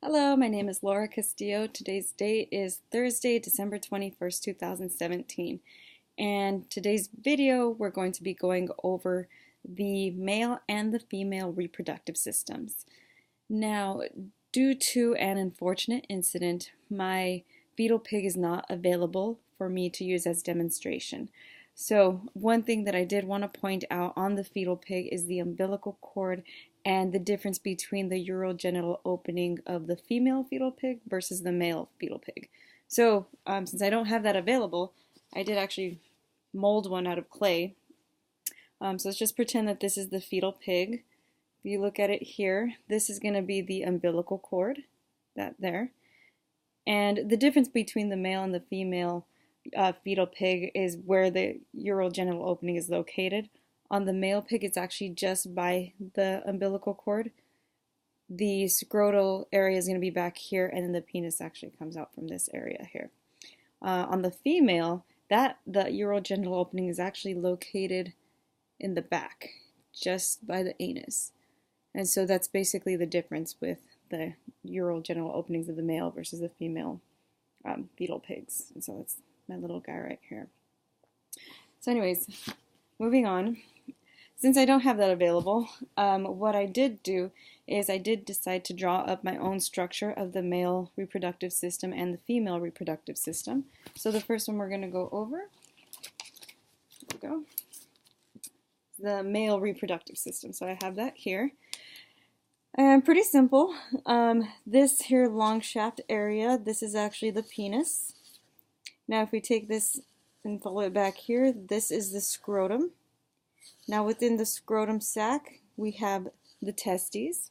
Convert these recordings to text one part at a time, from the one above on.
Hello, my name is Laura Castillo. Today's date is Thursday, December 21st, 2017. And today's video, we're going to be going over the male and the female reproductive systems. Now, due to an unfortunate incident, my fetal pig is not available for me to use as demonstration. So one thing that I did want to point out on the fetal pig is the umbilical cord and the difference between the urogenital opening of the female fetal pig versus the male fetal pig. So since I don't have that available, I did actually mold one out of clay. So let's just pretend that this is the fetal pig. If you look at it here, this is going to be the umbilical cord, that there. And the difference between the male and the female fetal pig is where the urogenital opening is located. On the male pig, it's actually just by the umbilical cord. The scrotal area is going to be back here, and then the penis actually comes out from this area here. On the female, the urogenital opening is actually located in the back, just by the anus. And so that's basically the difference with the urogenital openings of the male versus the female fetal pigs. And so that's my little guy right here. So anyways, moving on. Since I don't have that available, what I did do is I did decide to draw up my own structure of the male reproductive system and the female reproductive system. So the first one we're going to go over, here we go, the male reproductive system. So I have that here. And pretty simple. This here long shaft area, this is actually the penis. Now if we take this and follow it back here, this is the scrotum. Now within the scrotum sac, we have the testes.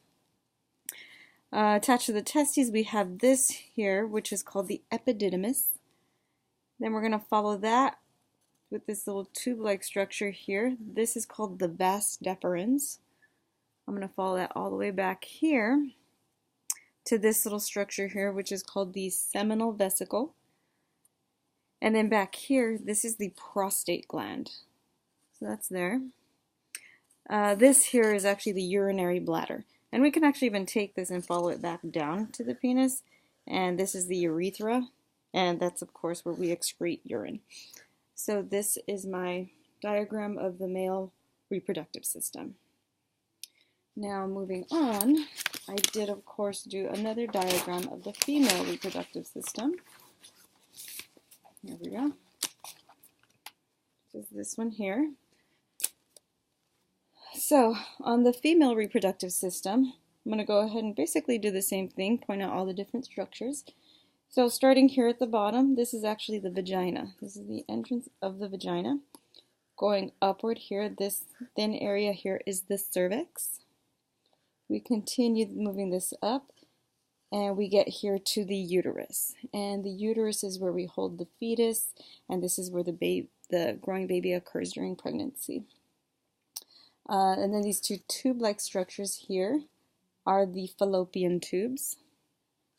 Attached to the testes, we have this here, which is called the epididymis. Then we're going to follow that with this little tube-like structure here. This is called the vas deferens. I'm going to follow that all the way back here to this little structure here, which is called the seminal vesicle. And then back here, this is the prostate gland. So that's there. This here is actually the urinary bladder. And we can actually even take this and follow it back down to the penis. And this is the urethra. And that's, of course, where we excrete urine. So this is my diagram of the male reproductive system. Now moving on, I did, of course, do another diagram of the female reproductive system. Here we go. This is this one here. So on the female reproductive system, I'm going to go ahead and basically do the same thing, point out all the different structures. So starting here at the bottom, this is actually the vagina. This is the entrance of the vagina. Going upward here, this thin area here is the cervix. We continue moving this up, and we get here to the uterus. And the uterus is where we hold the fetus, and this is where the growing baby occurs during pregnancy. And then these two tube-like structures here are the fallopian tubes.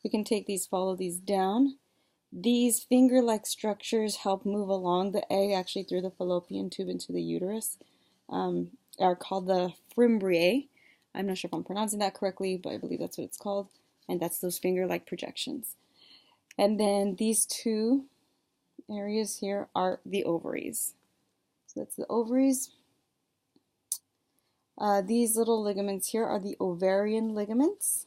We can take these, follow these down. These finger-like structures help move along the egg actually through the fallopian tube into the uterus, are called the fimbriae. I'm not sure if I'm pronouncing that correctly, but I believe that's what it's called. And that's those finger-like projections. And then these two areas here are the ovaries. So that's the ovaries. These little ligaments here are the ovarian ligaments.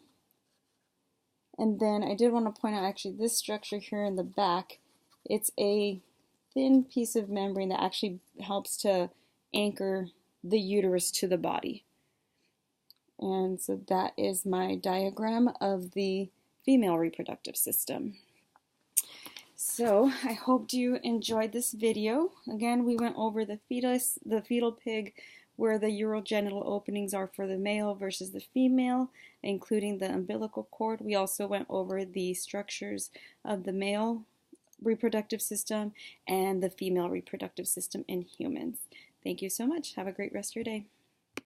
And then I did want to point out actually this structure here in the back. It's a thin piece of membrane that actually helps to anchor the uterus to the body. And so that is my diagram of the female reproductive system. So I hope you enjoyed this video. Again, we went over the fetal pig, where the urogenital openings are for the male versus the female, including the umbilical cord. We also went over the structures of the male reproductive system and the female reproductive system in humans. Thank you so much. Have a great rest of your day.